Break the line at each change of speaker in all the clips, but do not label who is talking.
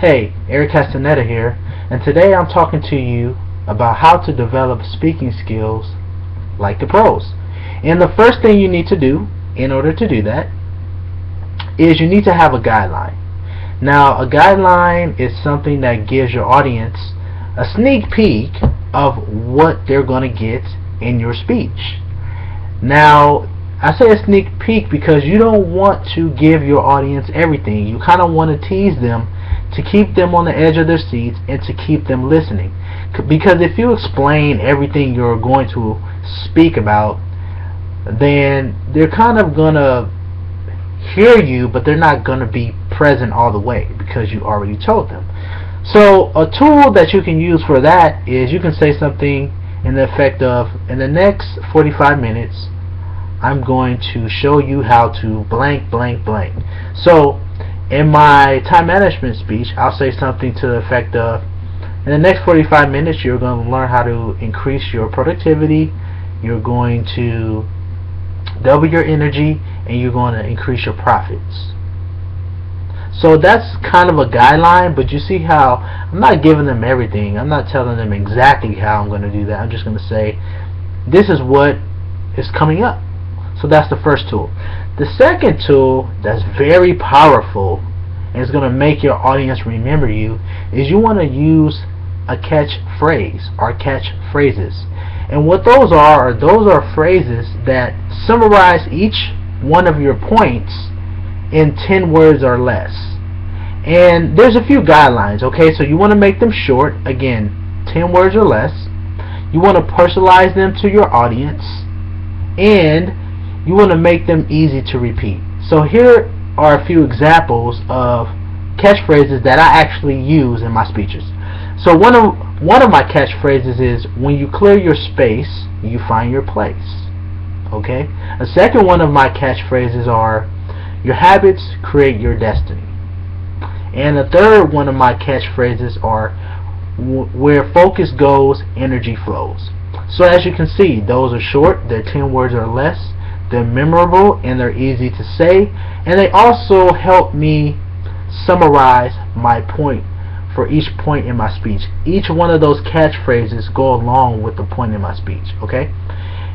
Hey, Eric Castaneda here, and today I'm talking to you about how to develop speaking skills like the pros. And the first thing you need to do in order to do that is you need to have a guideline. Now, a guideline is something that gives your audience a sneak peek of what they're going to get in your speech. Now, I say a sneak peek because you don't want to give your audience everything. You kind of want to tease them to keep them on the edge of their seats and to keep them listening. Because if you explain everything you're going to speak about, then they're kind of going to hear you, but they're not going to be present all the way because you already told them. So a tool that you can use for that is you can say something in the effect of, in the next 45 minutes I'm going to show you how to blank blank blank. So in my time management speech, I'll say something to the effect of, in the next 45 minutes you're going to learn how to increase your productivity, you're going to double your energy, and you're going to increase your profits. So that's kind of a guideline, but you see how I'm not giving them everything. I'm not telling them exactly how I'm going to do that. I'm just going to say, this is what is coming up. So that's the first tool. The second tool that's very powerful and is going to make your audience remember you is you want to use a catchphrase or catchphrases. And what those are phrases that summarize each one of your points in 10 words or less. And there's a few guidelines, okay? So you want to make them short, again, 10 words or less. You want to personalize them to your audience, and you want to make them easy to repeat. So here are a few examples of catchphrases that I actually use in my speeches. So one of my catchphrases is, when you clear your space, you find your place. Okay? A second one of my catchphrases are, your habits create your destiny. And a third one of my catchphrases are, where focus goes, energy flows. So as you can see, those are short, they're 10 words or less, they're memorable, and they're easy to say, and they also help me summarize my point for each point in my speech. Each one of those catchphrases go along with the point in my speech, okay?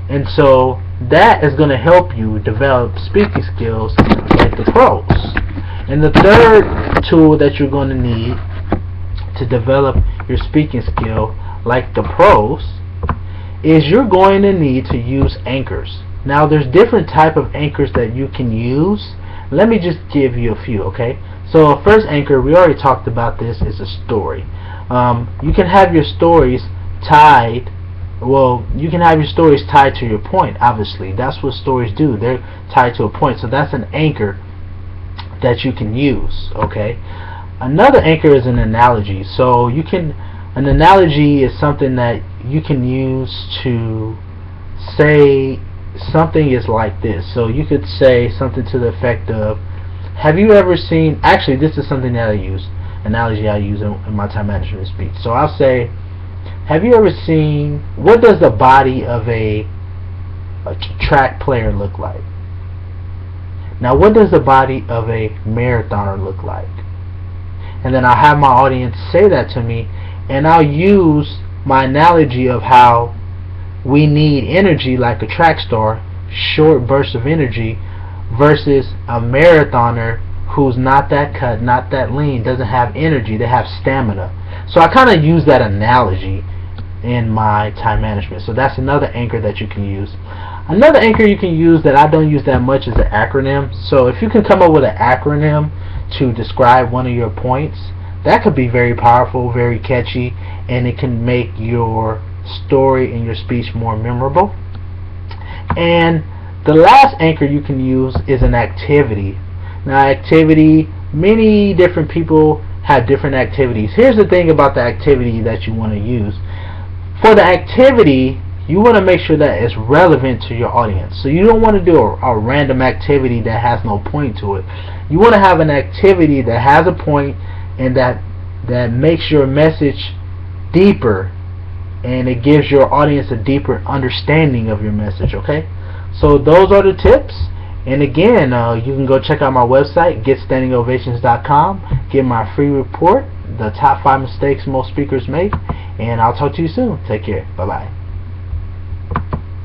And so that is going to help you develop speaking skills like the pros. And the third tool that you're going to need to develop your speaking skill like the pros is you're going to need to use anchors. Now there's different type of anchors that you can use. Let me just give you a few, okay? So first anchor, we already talked about this, is a story. You can have your stories tied. Well, you can have your stories tied to your point, obviously. That's what stories do. They're tied to a point. So that's an anchor that you can use, okay? Another anchor is an analogy. So an analogy is something that you can use to say something is like this. So you could say something to the effect of, have you ever seen, actually this is something that I use, analogy I use in my time management speech. So I'll say, have you ever seen, what does the body of a track player look like? Now what does the body of a marathoner look like? And then I'll have my audience say that to me, and I'll use my analogy of how we need energy like a track star, short bursts of energy, versus a marathoner who's not that cut, not that lean, doesn't have energy, they have stamina. So I kind of use that analogy in my time management. So that's another anchor that you can use. Another anchor you can use that I don't use that much is an acronym. So if you can come up with an acronym to describe one of your points, that could be very powerful, very catchy, and it can make your story and your speech more memorable. And the last anchor you can use is an activity. Now activity, many different people have different activities. Here's the thing about the activity that you want to use. For the activity, you want to make sure that it's relevant to your audience. So you don't want to do a random activity that has no point to it. You want to have an activity that has a point and that makes your message deeper, and it gives your audience a deeper understanding of your message, okay? So those are the tips. And again, you can go check out my website, getstandingovations.com, get my free report the top 5 mistakes most speakers make, and I'll talk to you soon. Take care. Bye bye.